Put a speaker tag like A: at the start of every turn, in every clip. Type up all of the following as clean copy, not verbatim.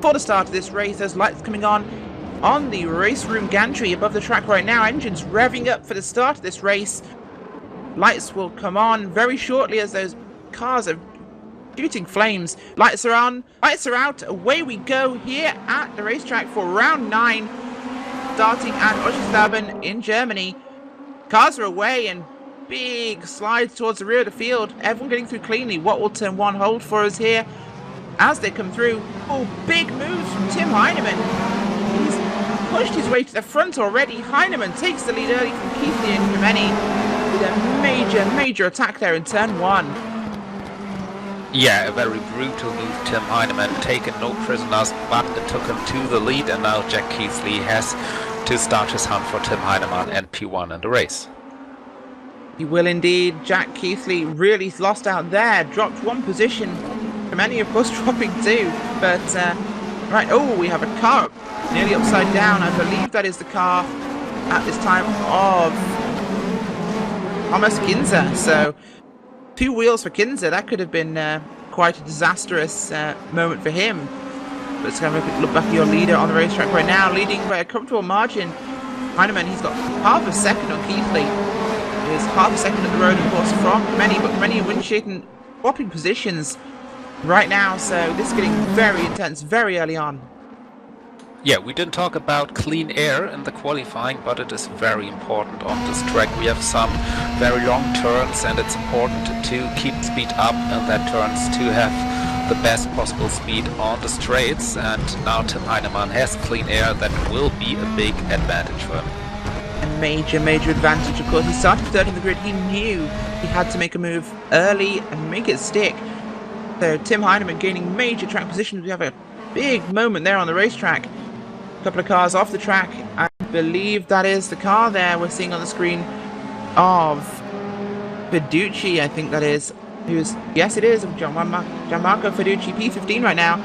A: For the start of this race, there's lights coming on the RaceRoom gantry above the track right now. Engines revving up for the start of this race. Lights will come on very shortly as those cars are shooting flames. Lights are on, lights are out, away we go here at the racetrack for round 9, starting at Oschersleben in Germany. Cars are away and big slides towards the rear of the field. Everyone getting through cleanly. What will turn 1 hold for us here as they come through? Oh, big moves from Tim Heinemann. He's pushed his way to the front already. Heinemann takes the lead early from Keithley and Kameni with a major attack there in turn 1.
B: Yeah, a very brutal move, Tim Heinemann, taken no prisoners, but it took him to the lead, and now Jack Keithley has to start his hunt for Tim Heinemann and P1 in the race.
A: He will indeed. Jack Keithley really lost out there, dropped 1 position. Kameni, of course, dropping 2, but right, oh, we have a car nearly upside down. I believe that is the car at this time of Thomas Kinzer, so 2 wheels for Kinzer. That could have been quite a disastrous moment for him. But let's have a look back at your leader on the racetrack right now, leading by a comfortable margin. Heinemann, he's got half a second on Keithley. There's half a second at the road, of course, from Kameni, but Kameni and Windschatten swapping positions right now, so this is getting very intense very early on.
B: Yeah, we didn't talk about clean air in the qualifying, but it is very important on this track. We have some very long turns, and it's important to keep speed up in that turns to have the best possible speed on the straights. And now Tim Heinemann has clean air. That will be a big advantage for him.
A: A major advantage, of course. He started 3rd on the grid. He knew he had to make a move early and make it stick. So Tim Heinemann gaining major track positions. We have a big moment there on the racetrack. A couple of cars off the track. I believe that is the car there we're seeing on the screen of Fiducci, I think that is. Yes, it is. Gianmarco Fiducci, P15 right now,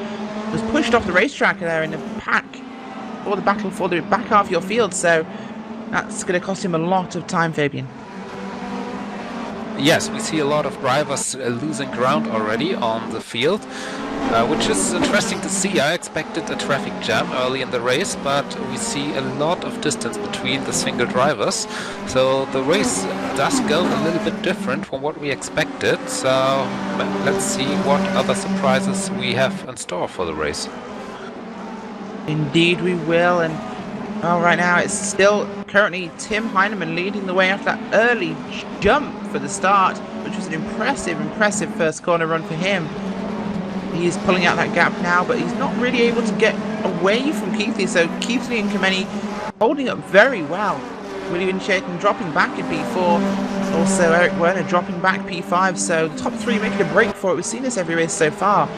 A: was pushed off the racetrack there in the pack for the battle for the back half of your field. So that's going to cost him a lot of time, Fabian.
B: Yes, we see a lot of drivers losing ground already on the field, which is interesting to see. I expected a traffic jam early in the race, but we see a lot of distance between the single drivers. So the race does go a little bit different from what we expected. So let's see what other surprises we have in store for the race.
A: Indeed we will, and well, right now it's still currently Tim Heinemann leading the way after that early jump for the start, which was an impressive first corner run for him. He is pulling out that gap now, but he's not really able to get away from Keithley, so Keithley and Kameni holding up very well. Willie Windschatten dropping back in P4, also Eric Werner dropping back P5, so the top 3 making a break for it. We've seen this every race so far.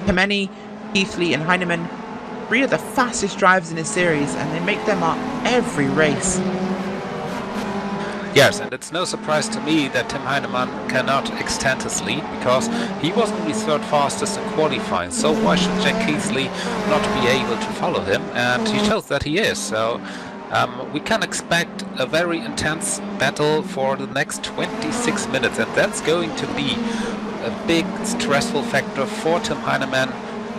A: Kameni, Keithley and Heinemann, 3 of the fastest drivers in this series, and they make them up every race.
B: Yes, and it's no surprise to me that Tim Heinemann cannot extend his lead, because he was only 3rd fastest in qualifying. So why should Jack Keithley not be able to follow him? And he shows that he is. So we can expect a very intense battle for the next 26 minutes, and that's going to be a big stressful factor for Tim Heinemann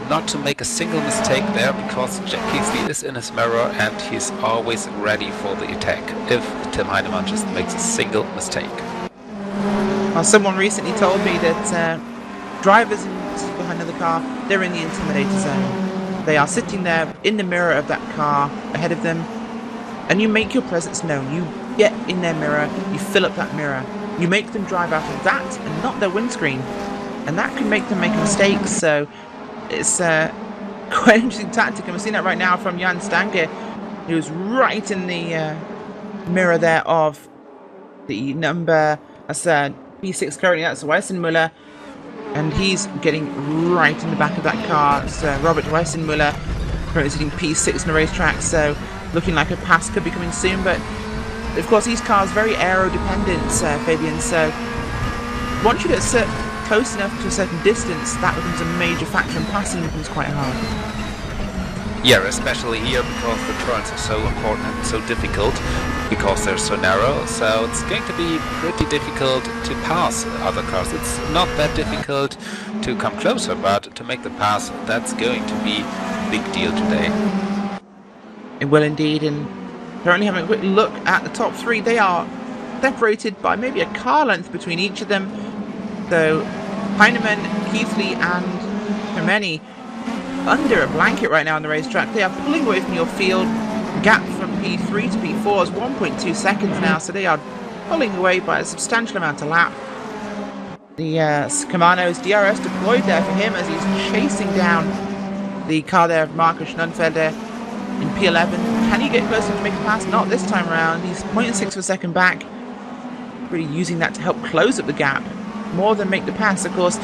B: not to make a single mistake there, because Jack Keithley is in his mirror and he's always ready for the attack if Tim Heinemann just makes a single mistake.
A: Well, someone recently told me that drivers behind the car, they're in the intimidator zone. They are sitting there in the mirror of that car ahead of them, and you make your presence known. You get in their mirror, you fill up that mirror, you make them drive out of that and not their windscreen, and that can make them make mistakes. So it's quite an interesting tactic, and we're seeing that right now from Jan Stange, who's right in the mirror there of the number, that's P6 currently, that's Weissenmuller, and he's getting right in the back of that car. It's Robert Weissenmuller, currently sitting P6 in the racetrack, so looking like a pass could be coming soon, but of course these cars are very aero dependent, Fabian, so once you get close enough to a certain distance, that becomes a major factor, and passing becomes quite hard.
B: Yeah, especially here, because the turns are so important and so difficult, because they're so narrow, so it's going to be pretty difficult to pass other cars. It's not that difficult to come closer, but to make the pass, that's going to be big deal today.
A: It will indeed, and currently having a quick look at the top three, they are separated by maybe a car length between each of them. So Heinemann, Keithley and Hermeni under a blanket right now on the racetrack. They are pulling away from your field. Gap from P3 to P4 is 1.2 seconds now, so they are pulling away by a substantial amount of lap. The Shimano's DRS deployed there for him as he's chasing down the car there of Marco Schnunfelder in P11. Can he get closer to make a pass? Not this time around. He's 0.6 of a second back. Really using that to help close up the gap more than make the pass. Of course,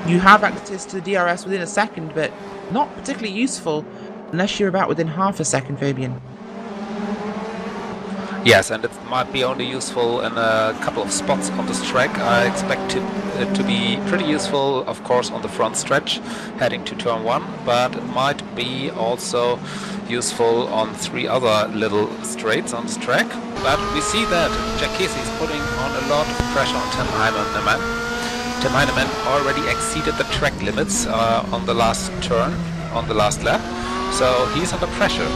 A: you have access to the DRS within a second, but not particularly useful unless you're about within half a second, Fabian.
B: Yes, and it might be only useful in a couple of spots on this track. I expect it to be pretty useful, of course, on the front stretch heading to turn 1, but it might be also useful on 3 other little straights on this track. But we see that Jack Casey is putting on a lot of pressure on Tim Heinemann. Tim Heinemann already exceeded the track limits on the last turn, on the last lap, so he's under pressure.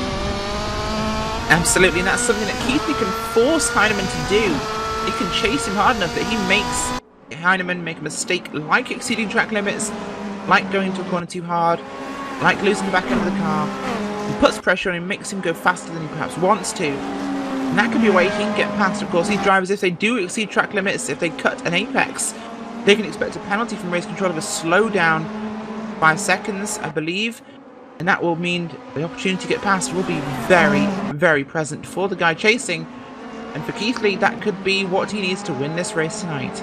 A: Absolutely, and that's something that Keithley can force Heinemann to do. He can chase him hard enough that he makes Heinemann make a mistake, like exceeding track limits, like going to a corner too hard, like losing the back end of the car. He puts pressure on him, makes him go faster than he perhaps wants to. And that could be a way he can get past. Of course, these drivers, if they do exceed track limits, if they cut an apex, they can expect a penalty from race control of a slowdown 5 seconds, I believe. And that will mean the opportunity to get past will be very, very present for the guy chasing. And for Keithley, that could be what he needs to win this race tonight.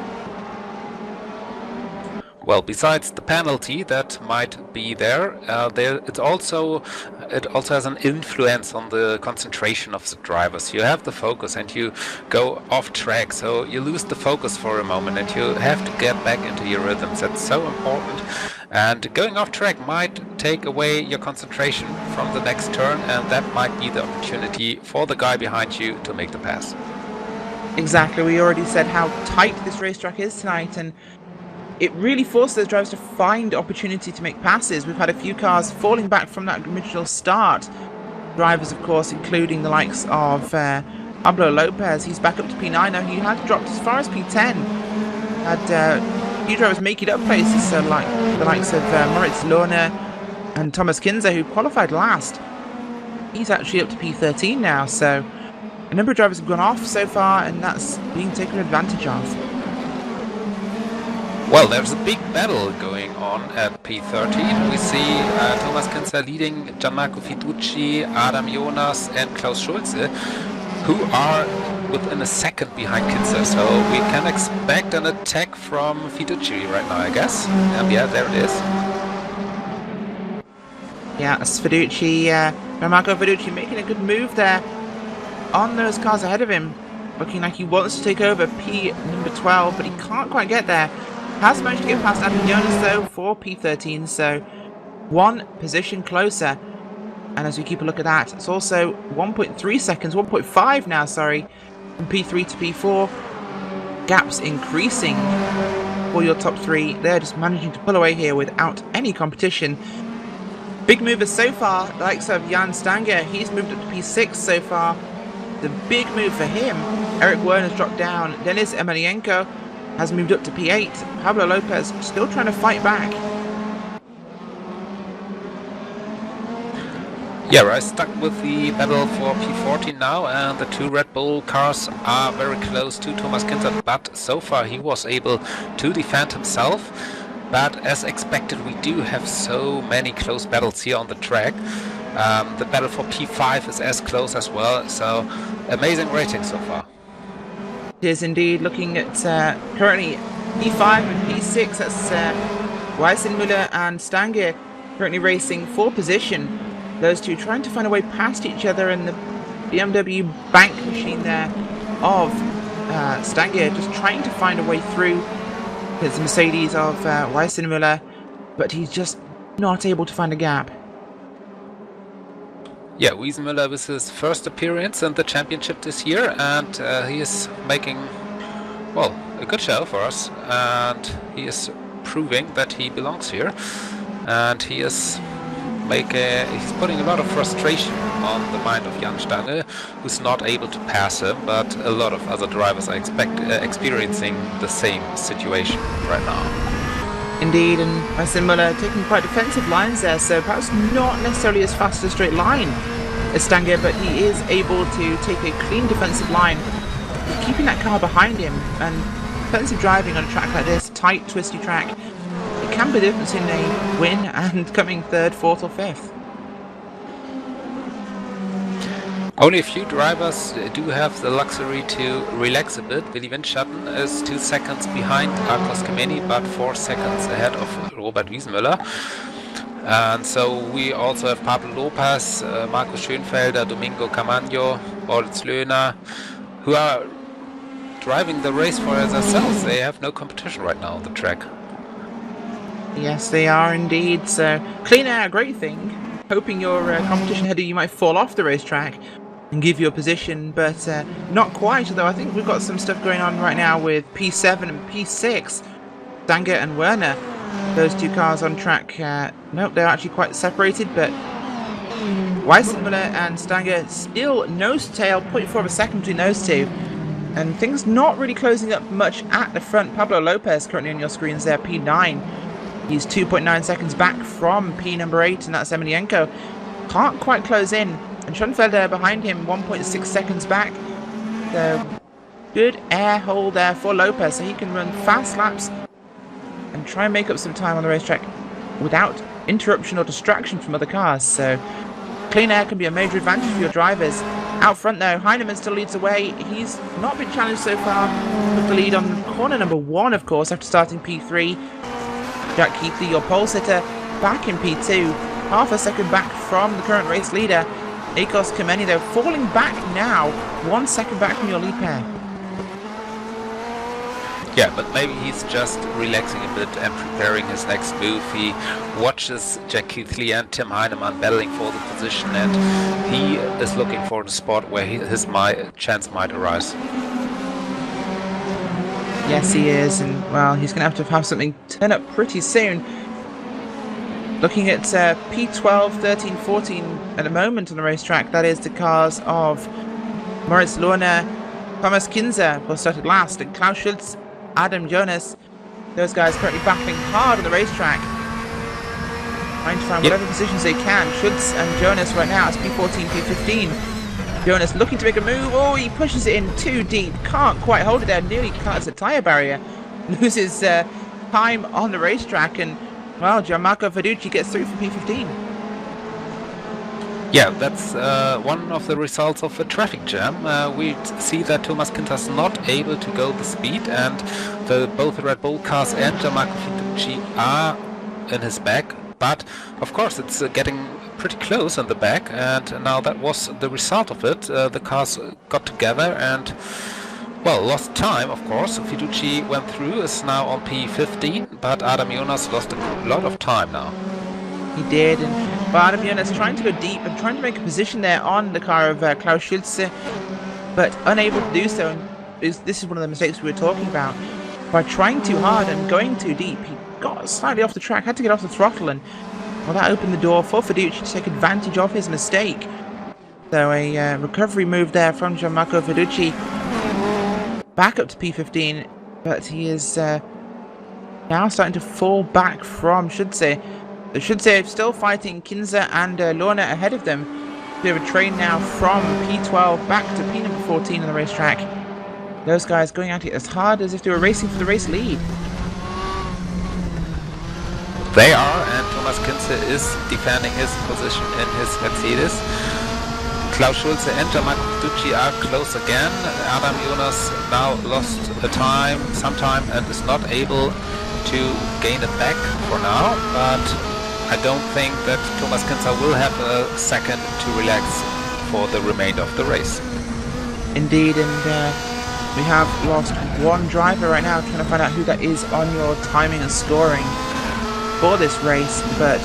B: Well, besides the penalty that might be there, it also has an influence on the concentration of the drivers. You have the focus and you go off track, so you lose the focus for a moment and you have to get back into your rhythms. That's so important. And going off track might take away your concentration from the next turn, and that might be the opportunity for the guy behind you to make the pass.
A: Exactly, we already said how tight this racetrack is tonight, and it really forces those drivers to find opportunity to make passes. We've had a few cars falling back from that original start. Drivers, of course, including the likes of Pablo Lopez. He's back up to P9 now. He had dropped as far as P10. Had few drivers making up places, like the likes of Moritz Lohner and Thomas Kinzer, who qualified last. He's actually up to P13 now, so a number of drivers have gone off so far, and that's being taken advantage of.
B: Well, there's a big battle going on at P13. We see Thomas Kinzer leading Gianmarco Fiducci, Adam Jonas and Klaus Schulze, who are within a second behind Kinzer, so we can expect an attack from Fiducci right now, I guess. And yeah, there it is.
A: Yeah, it's Fiducci, Marco Fiducci making a good move there on those cars ahead of him. Looking like he wants to take over P number 12, but he can't quite get there. Has managed to get past Adam Jonas though for P13, so one position closer. And as we keep a look at that, it's also 1.3 seconds, 1.5 now, sorry, from P3 to P4. Gaps increasing for your top 3. They're just managing to pull away here without any competition. Big movers so far, the likes of Jan Stanger, he's moved up to P6 so far. The big move for him, Eric Werner's dropped down. Denis Emelianenko has moved up to P8. Pablo Lopez still trying to fight back.
B: Yeah, we're stuck with the battle for P14 now, and the 2 Red Bull cars are very close to Thomas Kinzer, but so far he was able to defend himself. But as expected, we do have so many close battles here on the track. The battle for P5 is as close as well, so amazing rating so far.
A: It is indeed. Looking at currently P5 and P6, that's Weissenmüller and Stanger currently racing for position. Those two trying to find a way past each other, in the BMW bank machine there of Stanger just trying to find a way through his Mercedes of Weissenmüller, but he's just not able to find a gap.
B: Yeah, Weissenmüller with his first appearance in the championship this year, and he is making, well, a good show for us, and he is proving that he belongs here, and he is he's putting a lot of frustration on the mind of Jan Stange, who's not able to pass him, but a lot of other drivers are experiencing the same situation right now.
A: Indeed, and Marcel Müller taking quite defensive lines there, so perhaps not necessarily as fast a straight line as Stange, but he is able to take a clean defensive line, keeping that car behind him. And defensive driving on a track like this, tight, twisty track, it can be the difference in a win and coming third, fourth, or fifth.
B: Only a few drivers do have the luxury to relax a bit. Willy Windschatten is 2 seconds behind Carlos Kameni, but 4 seconds ahead of Robert Wiesenmüller. And so we also have Pablo Lopez, Marco Schönfelder, Domingo Camaño, Moritz Löhner, who are driving the race for themselves. They have no competition right now on the track.
A: Yes, they are indeed. So clean air, a great thing. Hoping your competition header, you might fall off the racetrack and give you a position, but not quite, although I think we've got some stuff going on right now with P7 and P6, Stange and Werner. Those two cars on track, nope, they're actually quite separated, but Wiesenmüller and Stange still nose to tail, 0.4 of a second between those two, and things not really closing up much at the front. Pablo Lopez currently on your screens there, P9. He's 2.9 seconds back from P number 8, and that's Emelianenko. Can't quite close in. And Schoenfelder behind him, 1.6 seconds back. So good air hold there for Lopez, so he can run fast laps and try and make up some time on the racetrack without interruption or distraction from other cars. So clean air can be a major advantage for your drivers. Out front though, Heinemann still leads away. He's not been challenged so far. Took the lead on corner number 1, of course, after starting P3. Jack Keithley, your pole sitter, back in P2. Half a second back from the current race leader. Akos Kameni, though, falling back now. 1 second back from your lead pair.
B: Yeah, but maybe he's just relaxing a bit and preparing his next move. He watches Jack Keithley and Tim Heinemann battling for the position, and he is looking for the spot where his chance might arise.
A: Yes, he is, and well, he's going to have something turn up pretty soon. Looking at P12, 13, 14 at the moment on the racetrack, that is the cars of Moritz Löhner, Thomas Kinzer, who started last, and Klaus Schultz, Adam Jonas. Those guys currently battling hard on the racetrack, trying to find whatever positions they can. Schultz and Jonas right now, it's P14, P15. Jonas looking to make a move. Oh, he pushes it in too deep. Can't quite hold it there. Nearly cuts a tyre barrier. Loses time on the racetrack, and well, Gianmarco Verducci gets through for P15.
B: Yeah, that's one of the results of a traffic jam. We see that Thomas Kinter's not able to go the speed, and both the Red Bull cars and Gianmarco Verducci are in his back. But of course, it's getting pretty close in the back, and now that was the result of it. The cars got together and, well, lost time, of course. Fiducci went through, is now on P15, but Adam Jonas lost a lot of time now.
A: He did, and Adam Jonas trying to go deep and trying to make a position there on the car of Klaus Schulze, but unable to do so. And this is one of the mistakes we were talking about. By trying too hard and going too deep, he got slightly off the track, had to get off the throttle, and well, that opened the door for Fiducci to take advantage of his mistake. So a recovery move there from Gianmarco Fiducci. Back up to P15, but he is now starting to fall back from Schulze. Schulze still fighting Kinzer and Löhner ahead of them. Bit of a train now from P12 back to P number 14 on the racetrack. Those guys going at it as hard as if they were racing for the race lead.
B: They are, and Thomas Kinzer is defending his position in his Mercedes. Klaus Schulze and Gianmarco Fiducci are close again. Adam Jonas now lost some time and is not able to gain it back for now, but I don't think that Thomas Kinzer will have a second to relax for the remainder of the race.
A: Indeed, and we have lost one driver right now, trying to find out who that is on your timing and scoring for this race. But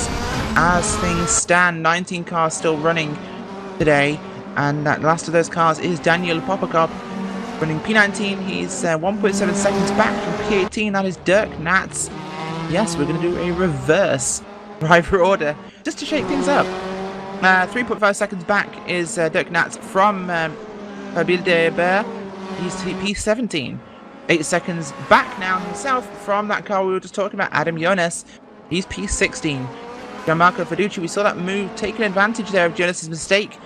A: as things stand, 19 cars still running today, and that last of those cars is Daniel Popakop running P19. He's 1.7 seconds back from P18. That is Dirk Natz. Yes, we're going to do a reverse driver order, just to shake things up. 3.5 seconds back is Dirk Natz from Bilderberg. He's P17. 8 seconds back now himself from that car we were just talking about, Adam Jonas. He's P16. Gianmarco Fiducci, we saw that move, taking advantage there of Jonas's mistake.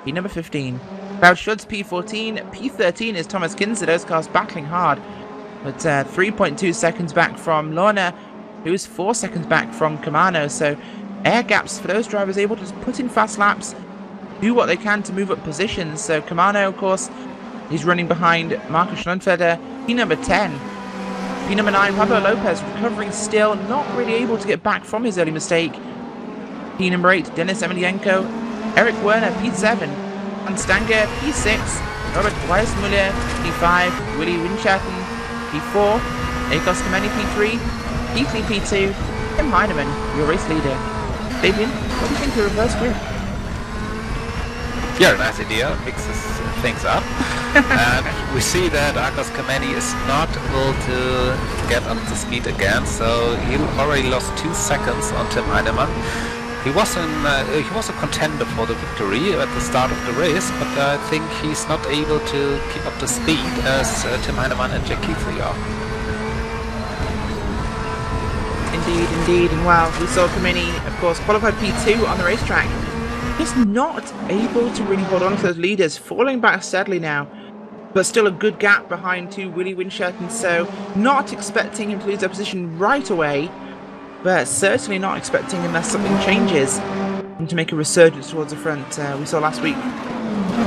A: P number 15. Klaus Schultz, P14. P13 is Thomas Kinzer. Those cars battling hard. But 3.2 seconds back from Lorna, who's 4 seconds back from Kamano. So air gaps for those drivers able to just put in fast laps, do what they can to move up positions. So Kamano, of course, he's running behind Markus Schlunfeder, P number 10. P number 9, Pablo Lopez, recovering still, not really able to get back from his early mistake. P number 8, Denis Emelianenko, Eric Werner, P7, Hans Stanger, P6, Robert Weissmuller, P5, Willy Winchatten, P4, Akos Kameni, P3, Heatley, P2, Tim Heinemann, your race leader. Fabian, what do you think of the reverse group?
B: Yeah, nice idea. Mixes things up. And we see that Akos Kameni is not able to get up to speed again, so he already lost 2 seconds on Tim Heinemann. He was a contender for the victory at the start of the race, but I think he's not able to keep up the speed as Tim Heinemann and Jack Keithley are.
A: Indeed, and wow, we saw Kameni, of course, qualified P2 on the racetrack. Just not able to really hold on to those leaders, falling back steadily now, but still a good gap behind to Willy Winchatten, so not expecting him to lose their position right away, but certainly not expecting, unless something changes, him to make a resurgence towards the front. We saw last week.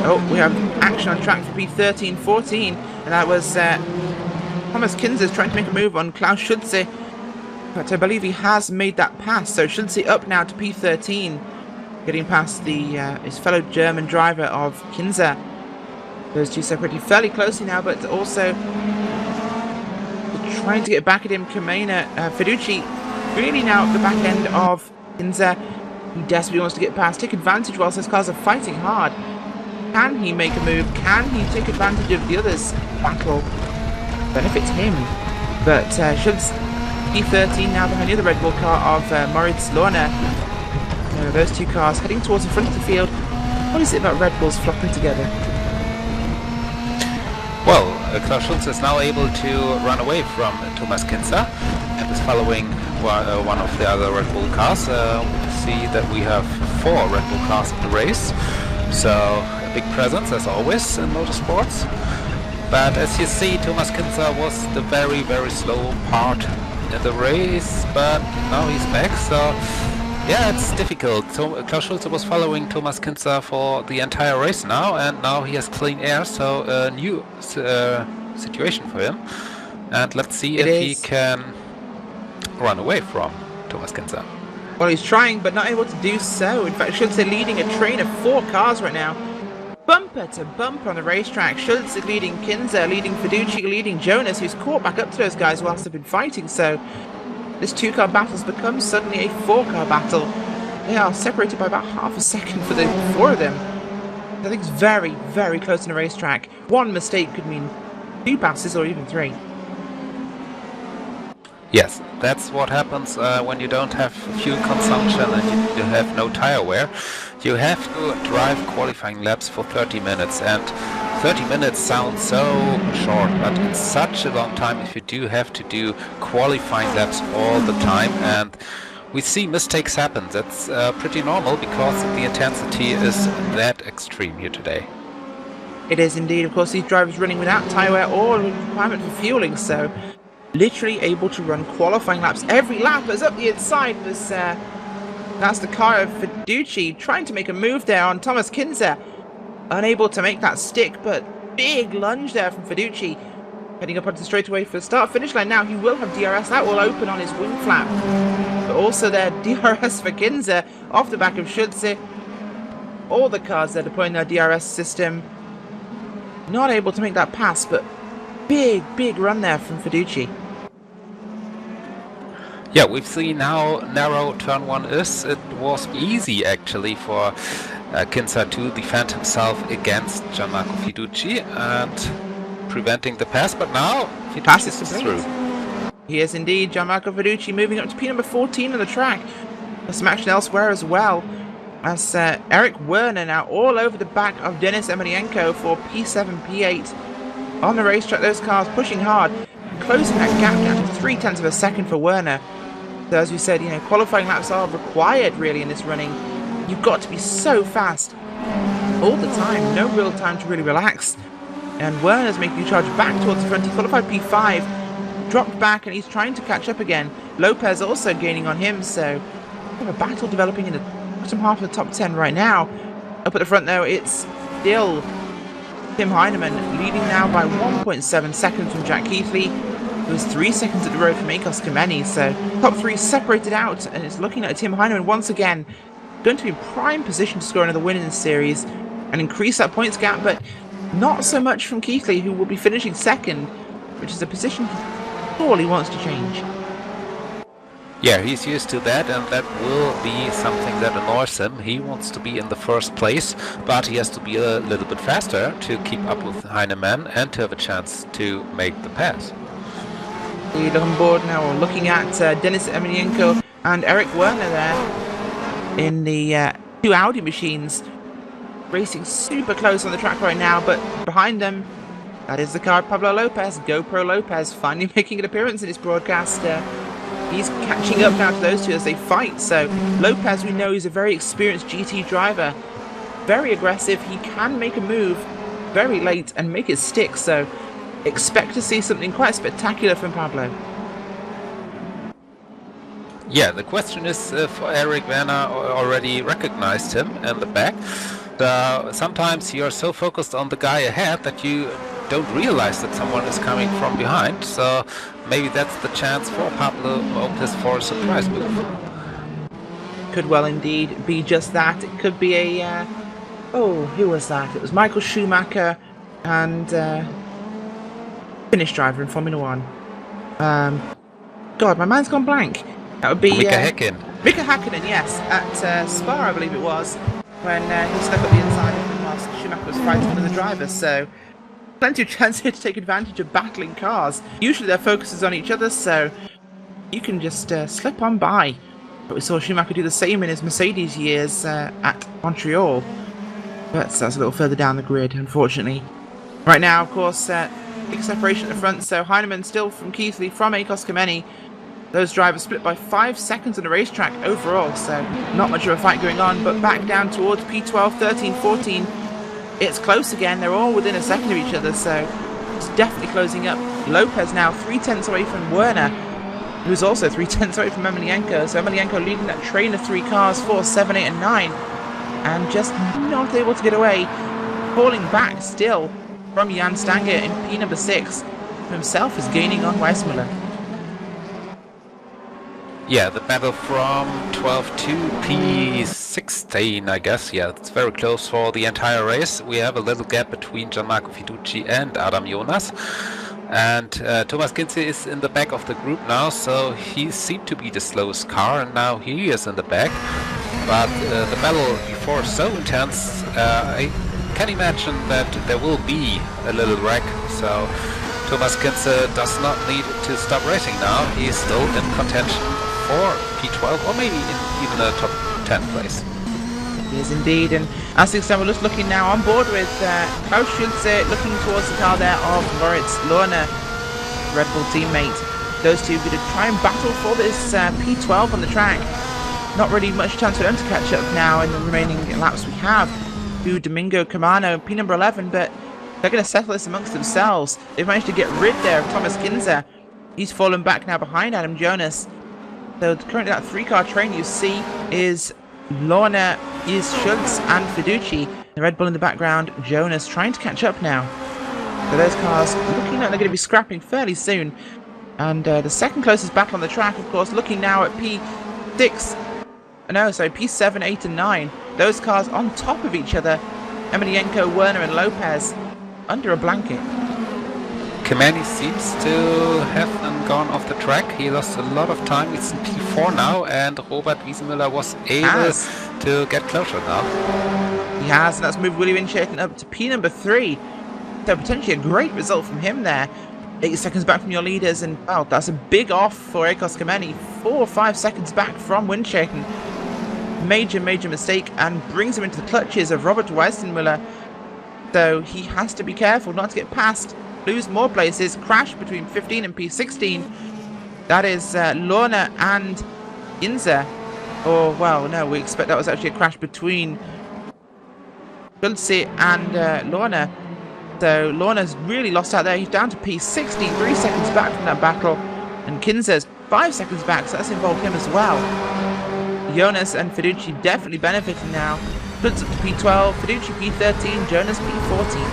A: Oh, we have action on track for P13-14, and that was Thomas Kinzers trying to make a move on Klaus Schulze, but I believe he has made that pass, so Schulze up now to P13, getting past his fellow German driver of Kinzer. Those two separated fairly closely now, but also trying to get back at him. Fiducci really now at the back end of Kinzer. He desperately wants to get past, take advantage whilst those cars are fighting hard. Can he make a move? Can he take advantage of the others' battle? Benefits him. But Schultz, P13 now behind the other Red Bull car of Moritz Lorna. Those two cars heading towards the front of the field. What is it about Red Bulls flopping together?
B: Well, Klaus Schulze is now able to run away from Thomas Kinzer and is following one of the other Red Bull cars. We see that we have 4 Red Bull cars in the race, so a big presence as always in motorsports. But as you see, Thomas Kinzer was the very, very slow part in the race, but now he's back, so yeah, it's difficult. So Klaus Schulze was following Thomas Kinzer for the entire race now, and now he has clean air, so a new situation for him. And let's see if he can run away from Thomas Kinzer.
A: Well, he's trying, but not able to do so. In fact, Schulze leading a train of 4 cars right now. Bumper to bumper on the racetrack. Schulze leading Kinzer, leading Fiducci, leading Jonas, who's caught back up to those guys whilst they've been fighting, so this 2-car battle has become suddenly a 4-car battle. They are separated by about half a second for the 4 of them. I think it's very, very close on the racetrack. One mistake could mean 2 passes or even 3.
B: Yes, that's what happens when you don't have fuel consumption and you have no tire wear. You have to drive qualifying laps for 30 minutes, and 30 minutes sounds so short, but it's such a long time if you do have to do qualifying laps all the time, and we see mistakes happen. That's pretty normal because the intensity is that extreme here today.
A: It is indeed. Of course, these drivers running without tyre wear or requirement for fueling, so literally able to run qualifying laps. Every lap is up the inside. That's the car of Fiducci trying to make a move there on Thomas Kinzer. Unable to make that stick, but big lunge there from Fiducci. Heading up onto the straightaway for the start-finish line now. He will have DRS. That will open on his wing flap. But also there, DRS for Kinzer off the back of Schulze. All the cars there deploying their DRS system. Not able to make that pass, but big, big run there from Fiducci.
B: Yeah, we've seen how narrow turn 1 is. It was easy actually for Kinzer to defend himself against Gianmarco Fiducci and preventing the pass, but now Fiducci is through.
A: He is indeed. Gianmarco Fiducci moving up to P number 14 on the track. some action elsewhere as well, as Eric Werner now all over the back of Denis Emelianenko for P7, P8 on the racetrack. Those cars pushing hard, closing that gap down to 0.3 of a second for Werner. So as we said, you know, qualifying laps are required really in this running. You've got to be so fast all the time, no real time to really relax. And Werner's making a charge back towards the front. He qualified P5, dropped back, and he's trying to catch up again. Lopez also gaining on him, so we have a battle developing in the bottom half of the top 10 right now. Up at the front though, it's still Tim Heinemann leading now by 1.7 seconds from Jack Keithley. It was 3 seconds at the road from Akos Kameni, so top 3 separated out, and it's looking at Tim Heinemann once again going to be in prime position to score another win in this series and increase that points gap, but not so much from Keithley, who will be finishing second, which is a position he surely wants to change.
B: Yeah, he's used to that, and that will be something that annoys him. He wants to be in the first place, but he has to be a little bit faster to keep up with Heinemann and to have a chance to make the pass.
A: We look on board now, we're looking at Denis Emelianenko and Eric Werner there in the two Audi machines, racing super close on the track right now, but behind them, that is the car of Pablo Lopez. GoPro Lopez finally making an appearance in this broadcast. He's catching up now to those two as they fight. So Lopez, we know, is a very experienced GT driver, very aggressive. He can make a move very late and make it stick, so expect to see something quite spectacular from Pablo.
B: Yeah, the question is if Eric Werner already recognized him in the back. Sometimes you're so focused on the guy ahead that you don't realize that someone is coming from behind, so maybe that's the chance for Pablo Lopez for a surprise move.
A: Could well indeed be just that. It could be a who was that? It was Michael Schumacher and Finnish driver in Formula 1. God, my mind's gone blank. That would be
B: Mika Häkkinen.
A: Mika Häkkinen, yes, at Spa, I believe it was, when he stuck up the inside of him whilst Schumacher was fighting with the driver. So plenty of chance here to take advantage of battling cars. Usually their focus is on each other, so you can just slip on by. But we saw Schumacher do the same in his Mercedes years at Montreal. But that's a little further down the grid, unfortunately. Right now, of course, big separation at the front, so Heinemann still from Keithley, from Akos Kameni. Those drivers split by 5 seconds on the racetrack overall, so not much of a fight going on, but back down towards P12, 13, 14. It's close again. They're all within a second of each other, so it's definitely closing up. Lopez now 0.3 away from Werner, who's also 0.3 away from Emelianenko. So Emelianenko leading that train of 3 cars, 4, 7, 8, and 9, and just not able to get away. Falling back still from Jan Stanger in P number 6. Himself is gaining on Weissmuller.
B: Yeah, the battle from 12 to P16, I guess. Yeah, it's very close for the entire race. We have a little gap between Gianmarco Fiduci and Adam Jonas. And Thomas Kinze is in the back of the group now, so he seemed to be the slowest car, and now he is in the back. But the battle before so intense, I can imagine that there will be a little wreck. So Thomas Kinze does not need to stop racing now. He is still in contention for P12 or maybe even a top 10 place.
A: He is indeed, and as things stand, we're just looking now on board with Klaus Schulze looking towards the car there of Moritz Lohner, Red Bull teammate. Those two going to try and battle for this P12 on the track. Not really much chance for them to catch up now in the remaining laps we have to Domingo Camano, P number 11, but they're going to settle this amongst themselves. They've managed to get rid there of Thomas Kinze. He's fallen back now behind Adam Jonas. So currently that 3-car train you see is Lohner, is Schultz and Fiduci. The Red Bull in the background, Jonas trying to catch up now. So those cars looking like they're going to be scrapping fairly soon. And the second closest battle on the track, of course, looking now at P7, 8 and 9. Those cars on top of each other. Emelianenko, Werner and Lopez under a blanket.
B: Kameni seems to have gone off the track. He lost a lot of time. It's in P4 now, and Robert Wiesenmüller was able to get closer now.
A: He has, and that's moved Willy Winchester up to P number 3. So potentially a great result from him there. 8 seconds back from your leaders, and wow, that's a big off for Akos Kameni. 4 or 5 seconds back from Winchester. major mistake and brings him into the clutches of Robert Weissmuller. So he has to be careful not to get past, lose more places, crash between 15 and P16. That is Lorna and Inza. Or, well, no, we expect that was actually a crash between Schulze and Lorna. So Lorna's really lost out there. He's down to P16, 3 seconds back from that battle. And Kinza's 5 seconds back, so that's involved him as well. Jonas and Fiducci definitely benefiting now. Schulze up to P12, Fiducci P13, Jonas P14.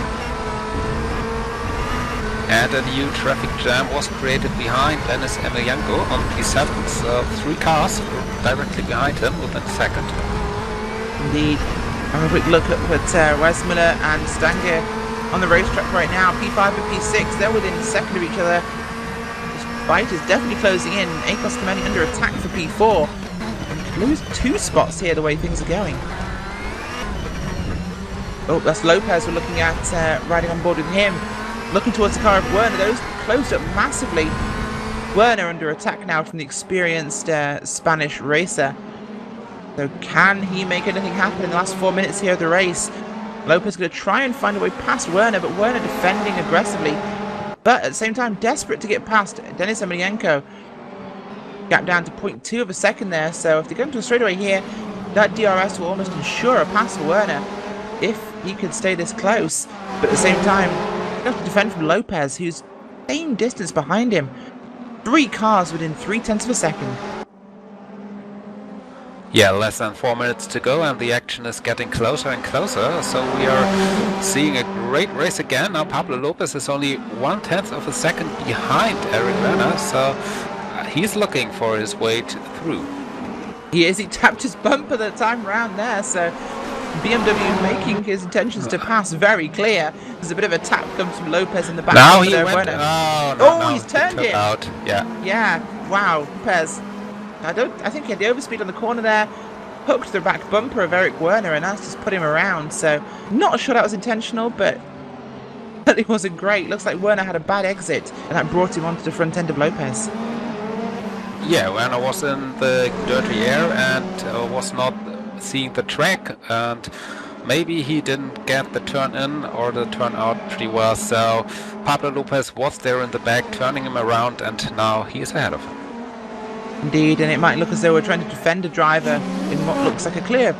B: And a new traffic jam was created behind Dennis Emelianenko on P7, so 3 cars directly behind him within a second.
A: Indeed. Have a quick look at Weissmuller and Stanger on the racetrack right now. P5 and P6, they're within a second of each other. This fight is definitely closing in. Akos Kameni under attack for P4. And could lose 2 spots here the way things are going. Oh, that's Lopez we're looking at, riding on board with him. Looking towards the car of Werner, those closed up massively. Werner under attack now from the experienced Spanish racer. So can he make anything happen in the last 4 minutes here of the race? Lopez going to try and find a way past Werner, but Werner defending aggressively. But at the same time, desperate to get past Denis Emelianenko. Gap down to 0.2 of a second there, so if they go into a straightaway here, that DRS will almost ensure a pass for Werner if he could stay this close. But at the same time, have to defend from Lopez, who's same distance behind him. 3 cars within 0.3 of a second.
B: Yeah, less than 4 minutes to go and the action is getting closer and closer. So we are seeing a great race again. Now Pablo Lopez is only 1/10 of a second behind Eric Werner, so he's looking for his way through.
A: He is. He tapped his bumper the time round there, so BMW making his intentions to pass very clear. There's a bit of a tap comes from Lopez in the back.
B: Now he went. No,
A: he's turned it.
B: Out. Yeah.
A: Yeah. Wow. Lopez. I think he had the overspeed on the corner there. Hooked the back bumper of Eric Werner, and that's just put him around. So not sure that was intentional, but it wasn't great. Looks like Werner had a bad exit, and that brought him onto the front end of Lopez.
B: Yeah, Werner was in the dirty air and was not seeing the track, and maybe he didn't get the turn in or the turn out pretty well, so Pablo Lopez was there in the back turning him around, and now he is ahead of him.
A: Indeed, and it might look as though we're trying to defend a driver in what looks like a clear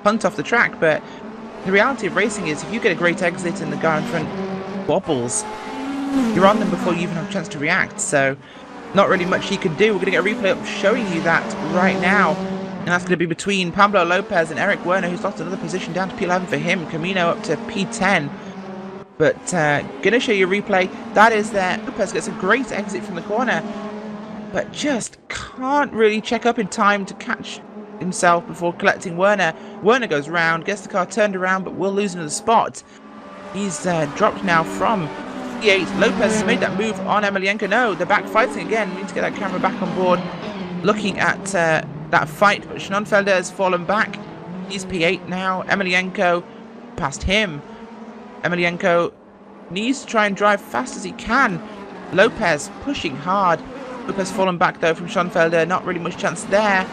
A: punt off the track, but the reality of racing is if you get a great exit and the guy in front wobbles, you're on them before you even have a chance to react, so not really much he can do. We're going to get a replay up showing you that right now. And that's going to be between Pablo Lopez and Eric Werner, who's lost another position down to P11 for him. Camino up to P10. But going to show you a replay. That is there. Lopez gets a great exit from the corner, but just can't really check up in time to catch himself before collecting Werner. Werner goes round, gets the car turned around, but will lose another spot. He's dropped now from P8. Lopez has made that move on Emelianenko. No, they're back fighting again. We need to get that camera back on board. Looking at that fight, but Schonfelder has fallen back. He's P8 now. Emelianenko past him. Emelianenko needs to try and drive fast as he can. Lopez pushing hard. Lopez fallen back though from Schonfelder. Not really much chance there.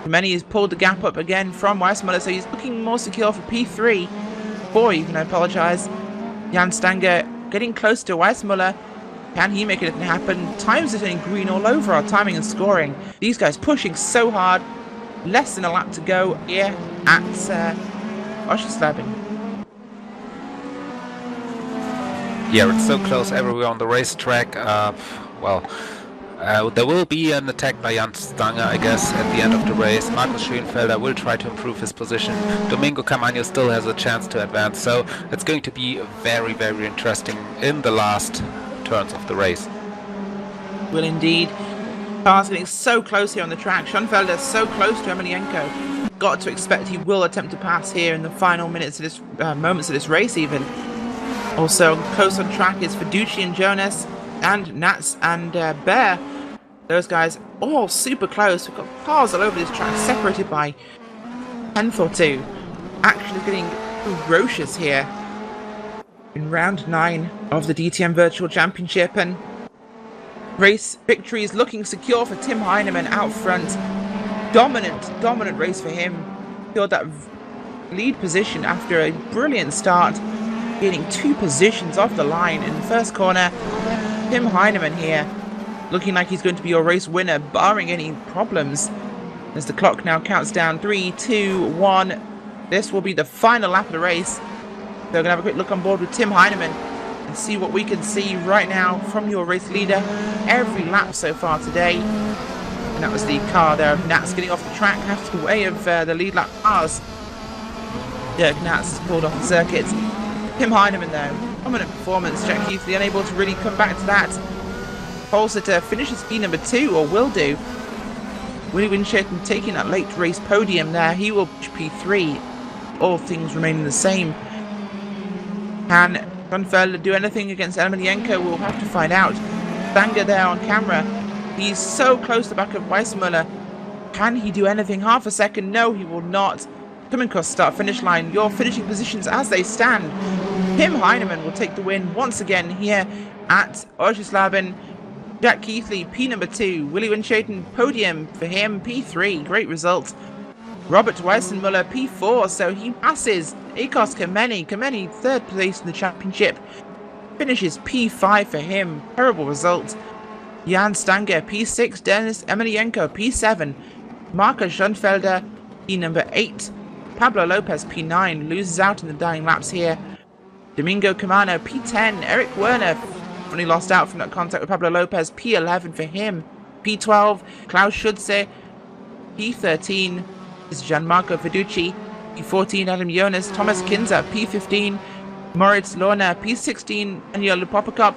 A: Kameni has pulled the gap up again from Weissmuller, so he's looking more secure for P3. 4 even, I apologise. Jan Stanger getting close to Weissmuller. Can he make anything happen? Times are turning green all over our timing and scoring. These guys pushing so hard. Less than a lap to go here at Oschersleben.
B: Yeah, it's so close everywhere on the racetrack. There will be an attack by Jan Stanger, I guess, at the end of the race. Markus Schönfelder will try to improve his position. Domingo Caamaño still has a chance to advance, so it's going to be very, very interesting in the last turns of the race.
A: Will indeed. Cars getting so close here on the track. Schönfelder so close to Emelianenko. Got to expect he will attempt to pass here in the final minutes of this moments of this race even. Also close on track is Fiducci and Jonas and Nats and Bear. Those guys all super close. We've got cars all over this track separated by 10th or 2. Actually getting ferocious here in round 9 of the DTM Virtual Championship, and race victory is looking secure for Tim Heinemann out front. dominant race for him. Secured that lead position after a brilliant start, gaining 2 positions off the line in the first corner. Tim Heinemann here, looking like he's going to be your race winner, barring any problems. As the clock now counts down 3, 2, 1. This will be the final lap of the race. So we're going to have a quick look on board with Tim Heinemann and see what we can see right now from your race leader every lap so far today. And that was the car there of Nats getting off the track after the way of the lead lap cars. Dirk Nats has pulled off the circuit. Tim Heinemann though, dominant performance. Jack Keithley unable to really come back to that. Polsitter finishes P number 2, or will do. Willie Winchton taking that late race podium there. He will push P3. All things remaining the same. Can Grunfelder do anything against Emelianenko? We'll have to find out. Stanger there on camera. He's so close to the back of Weissmuller. Can he do anything? Half a second? No, he will not. Coming across start finish line. Your finishing positions as they stand. Tim Heinemann will take the win once again here at Oschersleben. Jack Keithley, P number 2. Willie Winchton, podium for him, P3. Great result. Robert Weissmuller, P4, so he passes Akos Kameni. Kameni, 3rd place in the championship. Finishes P5 for him. Terrible result. Jan Stanger, P6. Dennis Emelianenko, P7. Marco Schoenfelder, P number 8. Pablo Lopez, P9. Loses out in the dying laps here. Domingo Camano, P10. Eric Werner only lost out from that contact with Pablo Lopez. P11 for him. P12. Klaus Schutze, P13. Is Gianmarco Fiducci, P14, Adam Jonas, Thomas Kinzer, P15, Moritz Lorna, P16, Daniel Lupopakop,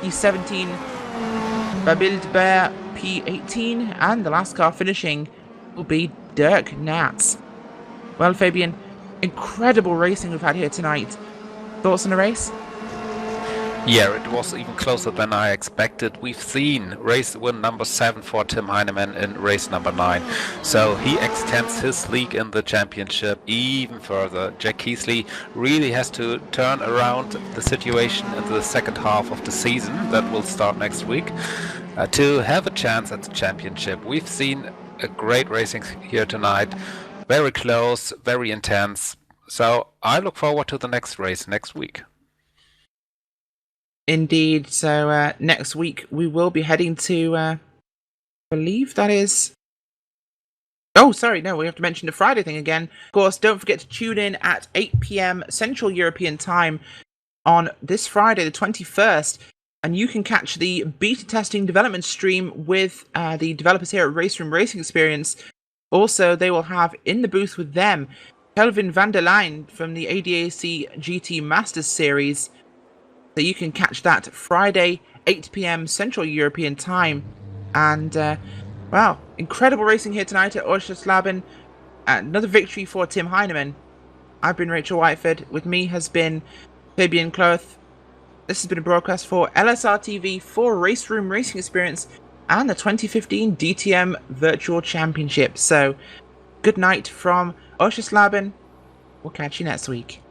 A: P17, Babild Bear, P18, and the last car finishing will be Dirk Nats. Well, Fabian, incredible racing we've had here tonight. Thoughts on the race?
B: Yeah, it was even closer than I expected. We've seen race win number 7 for Tim Heinemann in race number 9. So he extends his league in the championship even further. Jack Keithley really has to turn around the situation in the second half of the season that will start next week to have a chance at the championship. We've seen a great racing here tonight. Very close, very intense. So I look forward to the next race next week.
A: Indeed. So next week we will be heading to, I believe that is... Oh, sorry, no, we have to mention the Friday thing again. Of course, don't forget to tune in at 8 p.m. Central European Time on this Friday, the 21st. And you can catch the beta testing development stream with the developers here at RaceRoom Racing Experience. Also, they will have in the booth with them Kelvin van der Leyen from the ADAC GT Masters Series. So you can catch that Friday, 8 p.m. Central European Time. And, wow, incredible racing here tonight at Oschersleben. Another victory for Tim Heinemann. I've been Rachel Whiteford. With me has been Fabian Cloth. This has been a broadcast for LSR TV for RaceRoom Racing Experience and the 2015 DTM Virtual Championship. So, good night from Oschersleben. We'll catch you next week.